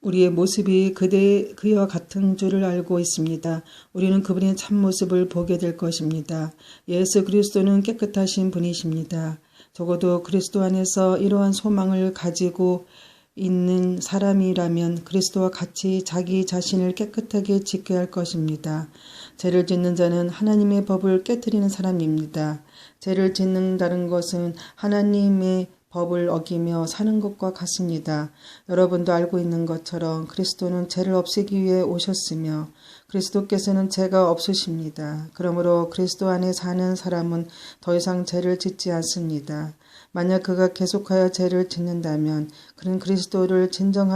우리의 모습이 그와 같은 줄을 알고 있습니다. 우리는 그분의 참모습을 보게 될 것입니다. 예수 그리스도는 깨끗하신 분이십니다. 적어도 그리스도 안에서 이러한 소망을 가지고 있는 사람이라면 그리스도와 같이 자기 자신을 깨끗하게 지켜야 할 것입니다. 죄를 짓는 자는 하나님의 법을 깨뜨리는 사람입니다. 죄를 짓는다는 것은 하나님의 법을 어기며 사는 것과 같습니다. 여러분도 알고 있는 것처럼 그리스도는 죄를 없애기 위해 오셨으며 그리스도께서는 죄가 없으십니다. 그러므로 그리스도 안에 사는 사람은 더 이상 죄를 짓지 않습니다. 만약 그가 계속하여 죄를 짓는다면 그는 그리스도를 진정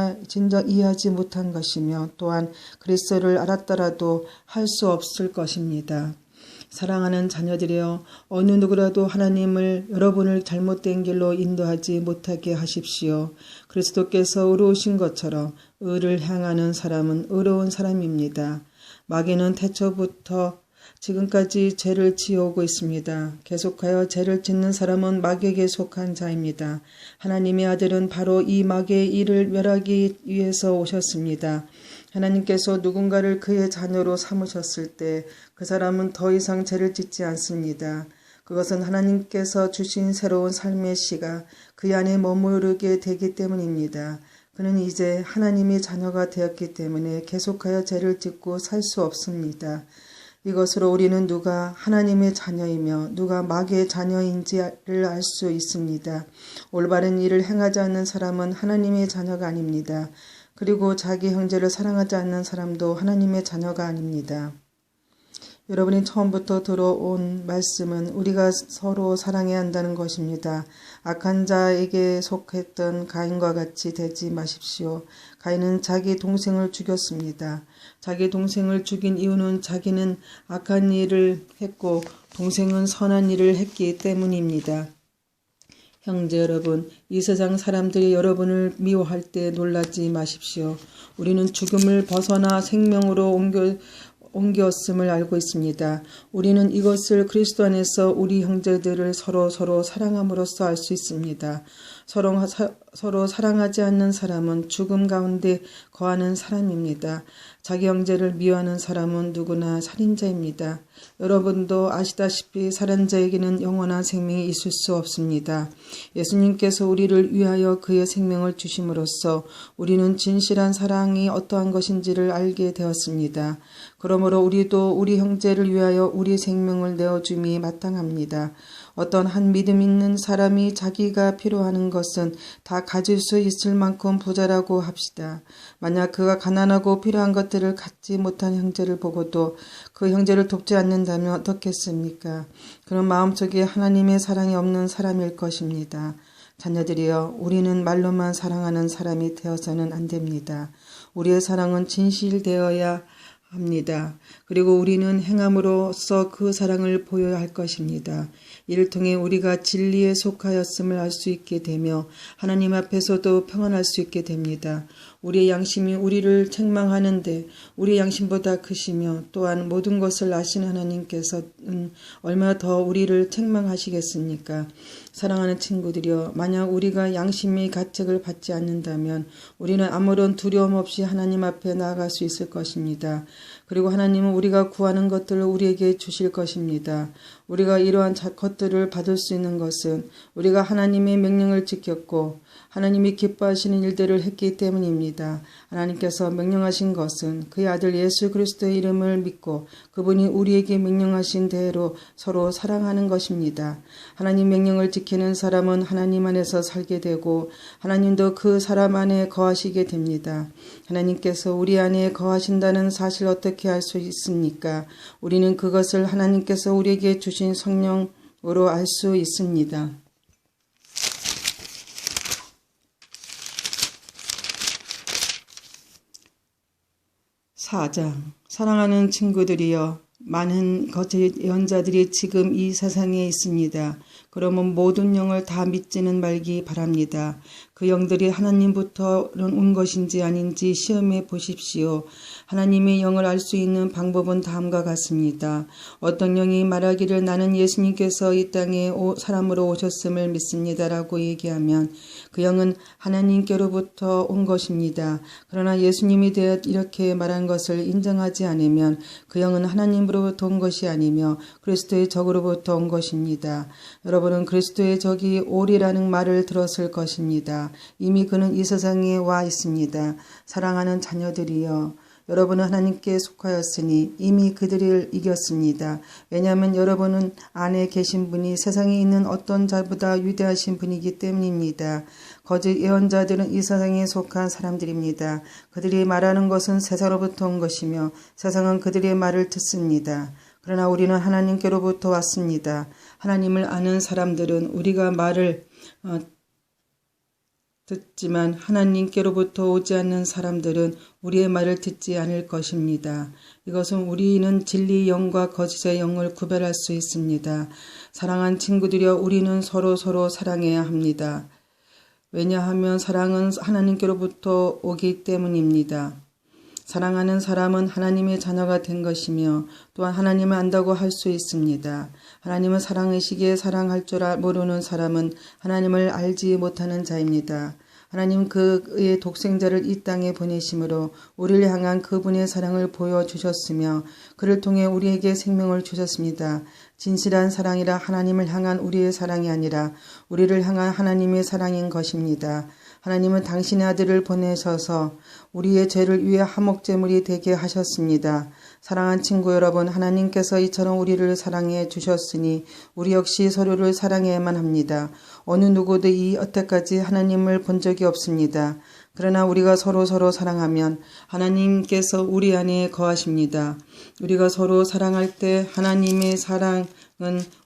이해하지 못한 것이며 또한 그리스도를 알았더라도 할 수 없을 것입니다. 사랑하는 자녀들이여, 어느 누구라도 하나님을 여러분을 잘못된 길로 인도하지 못하게 하십시오. 그리스도께서 의로우신 것처럼 의를 향하는 사람은 의로운 사람입니다. 마귀는 태초부터 지금까지 죄를 지어오고 있습니다. 계속하여 죄를 짓는 사람은 마귀에게 속한 자입니다. 하나님의 아들은 바로 이 마귀의 일을 멸하기 위해서 오셨습니다. 하나님께서 누군가를 그의 자녀로 삼으셨을 때 그 사람은 더 이상 죄를 짓지 않습니다. 그것은 하나님께서 주신 새로운 삶의 씨가 그 안에 머무르게 되기 때문입니다. 그는 이제 하나님의 자녀가 되었기 때문에 계속하여 죄를 짓고 살 수 없습니다. 이것으로 우리는 누가 하나님의 자녀이며 누가 마귀의 자녀인지를 알 수 있습니다. 올바른 일을 행하지 않는 사람은 하나님의 자녀가 아닙니다. 그리고 자기 형제를 사랑하지 않는 사람도 하나님의 자녀가 아닙니다. 여러분이 처음부터 들어온 말씀은 우리가 서로 사랑해야 한다는 것입니다. 악한 자에게 속했던 가인과 같이 되지 마십시오. 가인은 자기 동생을 죽였습니다. 자기 동생을 죽인 이유는 자기는 악한 일을 했고 동생은 선한 일을 했기 때문입니다. 형제 여러분, 이 세상 사람들이 여러분을 미워할 때 놀라지 마십시오. 우리는 죽음을 벗어나 생명으로 옮겼음을 알고 있습니다. 우리는 이것을 그리스도 안에서 우리 형제들을 서로 사랑함으로써 알 수 있습니다. 서로 사랑하지 않는 사람은 죽음 가운데 거하는 사람입니다. 자기 형제를 미워하는 사람은 누구나 살인자입니다. 여러분도 아시다시피 살인자에게는 영원한 생명이 있을 수 없습니다. 예수님께서 우리를 위하여 그의 생명을 주심으로써 우리는 진실한 사랑이 어떠한 것인지를 알게 되었습니다. 그러므로 우리도 우리 형제를 위하여 우리 생명을 내어줌이 마땅합니다. 어떤 한 믿음 있는 사람이 자기가 필요하는 것은 다 가질 수 있을 만큼 부자라고 합시다. 만약 그가 가난하고 필요한 것들을 갖지 못한 형제를 보고도 그 형제를 돕지 않는다면 어떻겠습니까? 그런 마음속에 하나님의 사랑이 없는 사람일 것입니다. 자녀들이여, 우리는 말로만 사랑하는 사람이 되어서는 안 됩니다. 우리의 사랑은 진실되어야 합니다. 그리고 우리는 행함으로써 그 사랑을 보여야 할 것입니다. 이를 통해 우리가 진리에 속하였음을 알 수 있게 되며 하나님 앞에서도 평안할 수 있게 됩니다. 우리의 양심이 우리를 책망하는데 우리의 양심보다 크시며 또한 모든 것을 아시는 하나님께서는 얼마나 더 우리를 책망하시겠습니까? 사랑하는 친구들이여, 만약 우리가 양심의 가책을 받지 않는다면 우리는 아무런 두려움 없이 하나님 앞에 나아갈 수 있을 것입니다. 그리고 하나님은 우리가 구하는 것들을 우리에게 주실 것입니다. 우리가 이러한 것들을 받을 수 있는 것은 우리가 하나님의 명령을 지켰고 하나님이 기뻐하시는 일들을 했기 때문입니다. 하나님께서 명령하신 것은 그의 아들 예수 그리스도의 이름을 믿고 그분이 우리에게 명령하신 대로 서로 사랑하는 것입니다. 하나님 명령을 지키는 사람은 하나님 안에서 살게 되고 하나님도 그 사람 안에 거하시게 됩니다. 하나님께서 우리 안에 거하신다는 사실 어떻게 알 수 있습니까? 우리는 그것을 하나님께서 우리에게 주신 성령으로 알 수 있습니다. 사랑하는 친구들이여, 많은 거짓 예언자들이 지금 이 세상에 있습니다. 그러면 모든 영을 다 믿지는 말기 바랍니다. 그 영들이 하나님부터는 온 것인지 아닌지 시험해 보십시오. 하나님의 영을 알 수 있는 방법은 다음과 같습니다. 어떤 영이 말하기를 나는 예수님께서 이 땅에 사람으로 오셨음을 믿습니다라고 얘기하면 그 영은 하나님께로부터 온 것입니다. 그러나 예수님이 대해 이렇게 말한 것을 인정하지 않으면 그 영은 하나님으로부터 온 것이 아니며 그리스도의 적으로부터 온 것입니다. 여러분은 그리스도의 적이 오리라는 말을 들었을 것입니다. 이미 그는 이 세상에 와 있습니다. 사랑하는 자녀들이여, 여러분은 하나님께 속하였으니 이미 그들을 이겼습니다. 왜냐하면 여러분은 안에 계신 분이 세상에 있는 어떤 자보다 위대하신 분이기 때문입니다. 거짓 예언자들은 이 세상에 속한 사람들입니다. 그들이 말하는 것은 세상으로부터 온 것이며 세상은 그들의 말을 듣습니다. 그러나 우리는 하나님께로부터 왔습니다. 하나님을 아는 사람들은 우리가 말을 듣지만 하나님께로부터 오지 않는 사람들은 우리의 말을 듣지 않을 것입니다. 이것은 우리는 진리의 영과 거짓의 영을 구별할 수 있습니다. 사랑한 친구들이여, 우리는 서로 사랑해야 합니다. 왜냐하면 사랑은 하나님께로부터 오기 때문입니다. 사랑하는 사람은 하나님의 자녀가 된 것이며 또한 하나님을 안다고 할 수 있습니다. 하나님은 사랑의식에 사랑할 줄 모르는 사람은 하나님을 알지 못하는 자입니다. 하나님 그의 독생자를 이 땅에 보내심으로 우리를 향한 그분의 사랑을 보여주셨으며 그를 통해 우리에게 생명을 주셨습니다. 진실한 사랑이라 하나님을 향한 우리의 사랑이 아니라 우리를 향한 하나님의 사랑인 것입니다. 하나님은 당신의 아들을 보내셔서 우리의 죄를 위해 화목제물이 되게 하셨습니다. 사랑한 친구 여러분, 하나님께서 이처럼 우리를 사랑해 주셨으니 우리 역시 서로를 사랑해야만 합니다. 어느 누구도 여태까지 하나님을 본 적이 없습니다. 그러나 우리가 서로 사랑하면 하나님께서 우리 안에 거하십니다. 우리가 서로 사랑할 때 하나님의 사랑은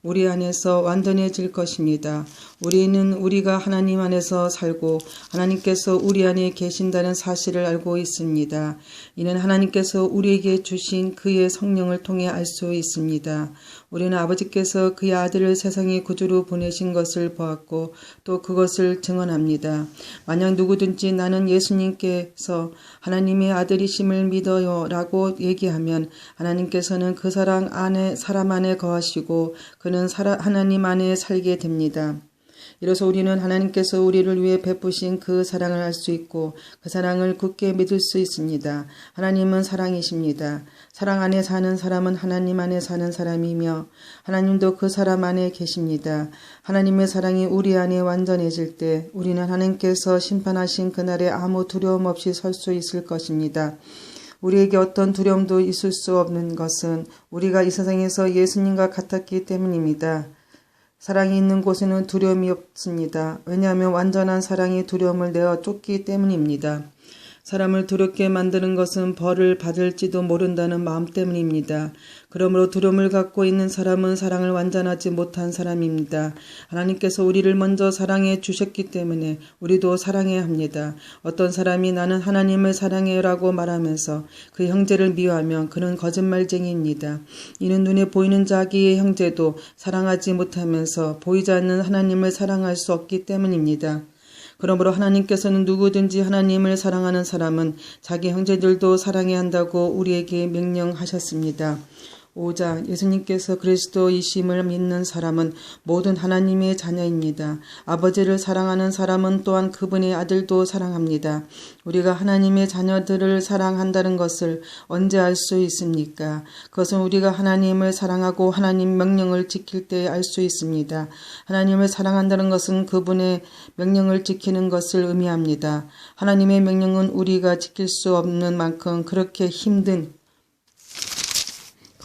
우리 안에서 완전해질 것입니다. 우리는 우리가 하나님 안에서 살고 하나님께서 우리 안에 계신다는 사실을 알고 있습니다. 이는 하나님께서 우리에게 주신 그의 성령을 통해 알 수 있습니다. 우리는 아버지께서 그의 아들을 세상의 구주로 보내신 것을 보았고 또 그것을 증언합니다. 만약 누구든지 나는 예수님께서 하나님의 아들이심을 믿어요 라고 얘기하면 하나님께서는 그 사람 안에 거하시고 그는 하나님 안에 살게 됩니다. 이로써 우리는 하나님께서 우리를 위해 베푸신 그 사랑을 알 수 있고 그 사랑을 굳게 믿을 수 있습니다. 하나님은 사랑이십니다. 사랑 안에 사는 사람은 하나님 안에 사는 사람이며 하나님도 그 사람 안에 계십니다. 하나님의 사랑이 우리 안에 완전해질 때 우리는 하나님께서 심판하신 그날에 아무 두려움 없이 설 수 있을 것입니다. 우리에게 어떤 두려움도 있을 수 없는 것은 우리가 이 세상에서 예수님과 같았기 때문입니다. 사랑이 있는 곳에는 두려움이 없습니다. 왜냐하면 완전한 사랑이 두려움을 내어 쫓기 때문입니다. 사람을 두렵게 만드는 것은 벌을 받을지도 모른다는 마음 때문입니다. 그러므로 두려움을 갖고 있는 사람은 사랑을 완전하지 못한 사람입니다. 하나님께서 우리를 먼저 사랑해 주셨기 때문에 우리도 사랑해야 합니다. 어떤 사람이 나는 하나님을 사랑해요라고 말하면서 그 형제를 미워하면 그는 거짓말쟁이입니다. 이는 눈에 보이는 자기의 형제도 사랑하지 못하면서 보이지 않는 하나님을 사랑할 수 없기 때문입니다. 그러므로 하나님께서는 누구든지 하나님을 사랑하는 사람은 자기 형제들도 사랑해야 한다고 우리에게 명령하셨습니다. 5장, 예수님께서 그리스도이심을 믿는 사람은 모든 하나님의 자녀입니다. 아버지를 사랑하는 사람은 또한 그분의 아들도 사랑합니다. 우리가 하나님의 자녀들을 사랑한다는 것을 언제 알 수 있습니까? 그것은 우리가 하나님을 사랑하고 하나님 명령을 지킬 때 알 수 있습니다. 하나님을 사랑한다는 것은 그분의 명령을 지키는 것을 의미합니다. 하나님의 명령은 우리가 지킬 수 없는 만큼 그렇게 힘든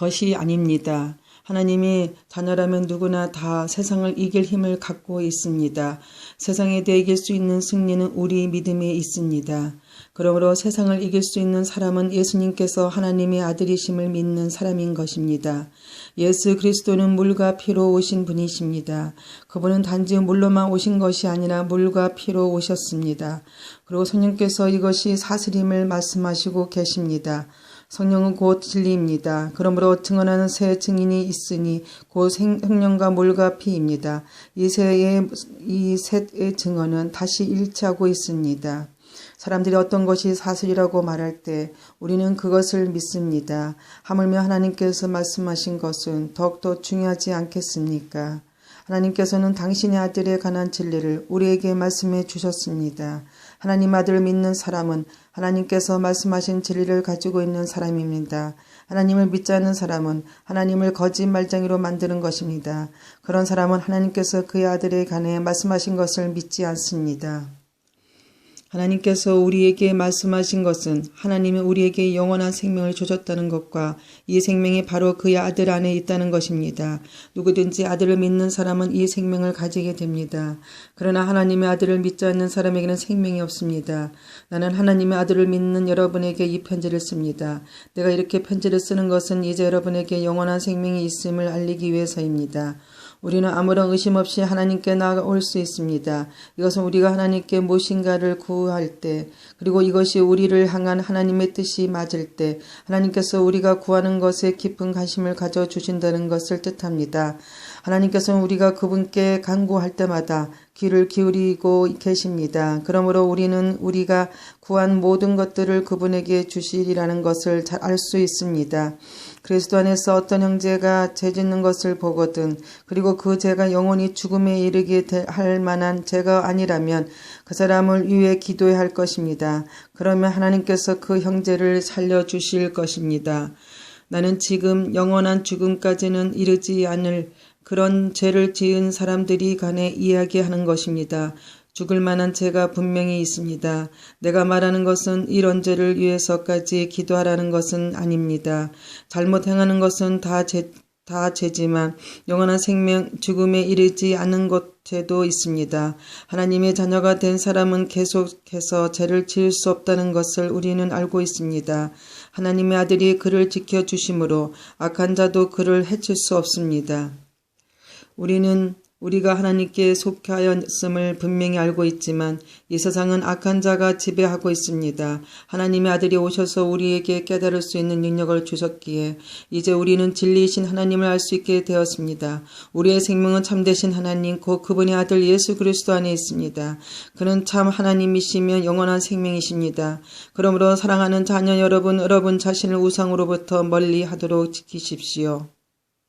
것이 아닙니다. 하나님의 자녀라면 누구나 다 세상을 이길 힘을 갖고 있습니다. 세상에 대해 이길 수 있는 승리는 우리 믿음에 있습니다. 그러므로 세상을 이길 수 있는 사람은 예수님께서 하나님의 아들이심을 믿는 사람인 것입니다. 예수 그리스도는 물과 피로 오신 분이십니다. 그분은 단지 물로만 오신 것이 아니라 물과 피로 오셨습니다. 그리고 성령께서 이것이 사슬임을 말씀하시고 계십니다. 성령은 곧 진리입니다. 그러므로 증언하는 새 증인이 있으니 곧 성령과 물과 피입니다. 이 셋의 증언은 다시 일치하고 있습니다. 사람들이 어떤 것이 사실이라고 말할 때 우리는 그것을 믿습니다. 하물며 하나님께서 말씀하신 것은 더욱더 중요하지 않겠습니까? 하나님께서는 당신의 아들에 관한 진리를 우리에게 말씀해 주셨습니다. 하나님 아들을 믿는 사람은 하나님께서 말씀하신 진리를 가지고 있는 사람입니다. 하나님을 믿지 않는 사람은 하나님을 거짓말쟁이로 만드는 것입니다. 그런 사람은 하나님께서 그의 아들에 관해 말씀하신 것을 믿지 않습니다. 하나님께서 우리에게 말씀하신 것은 하나님이 우리에게 영원한 생명을 주셨다는 것과 이 생명이 바로 그의 아들 안에 있다는 것입니다. 누구든지 아들을 믿는 사람은 이 생명을 가지게 됩니다. 그러나 하나님의 아들을 믿지 않는 사람에게는 생명이 없습니다. 나는 하나님의 아들을 믿는 여러분에게 이 편지를 씁니다. 내가 이렇게 편지를 쓰는 것은 이제 여러분에게 영원한 생명이 있음을 알리기 위해서입니다. 우리는 아무런 의심 없이 하나님께 나아올 수 있습니다. 이것은 우리가 하나님께 무엇인가를 구할 때, 그리고 이것이 우리를 향한 하나님의 뜻이 맞을 때 하나님께서 우리가 구하는 것에 깊은 관심을 가져주신다는 것을 뜻합니다. 하나님께서는 우리가 그분께 간구할 때마다 귀를 기울이고 계십니다. 그러므로 우리는 우리가 구한 모든 것들을 그분에게 주시리라는 것을 잘 알 수 있습니다. 그리스도 안에서 어떤 형제가 죄짓는 것을 보거든 그리고 그 죄가 영원히 죽음에 이르게 할 만한 죄가 아니라면 그 사람을 위해 기도해야 할 것입니다. 그러면 하나님께서 그 형제를 살려주실 것입니다. 나는 지금 영원한 죽음까지는 이르지 않을 그런 죄를 지은 사람들이 관해 이야기하는 것입니다. 죽을 만한 죄가 분명히 있습니다. 내가 말하는 것은 이런 죄를 위해서까지 기도하라는 것은 아닙니다. 잘못 행하는 것은 다 죄지만 영원한 생명, 죽음에 이르지 않는 죄도 있습니다. 하나님의 자녀가 된 사람은 계속해서 죄를 지을 수 없다는 것을 우리는 알고 있습니다. 하나님의 아들이 그를 지켜주심으로 악한 자도 그를 해칠 수 없습니다. 우리가 하나님께 속하였음을 분명히 알고 있지만 이 세상은 악한 자가 지배하고 있습니다. 하나님의 아들이 오셔서 우리에게 깨달을 수 있는 능력을 주셨기에 이제 우리는 진리이신 하나님을 알 수 있게 되었습니다. 우리의 생명은 참되신 하나님 곧 그분의 아들 예수 그리스도 안에 있습니다. 그는 참 하나님이시며 영원한 생명이십니다. 그러므로 사랑하는 자녀 여러분 자신을 우상으로부터 멀리 하도록 지키십시오.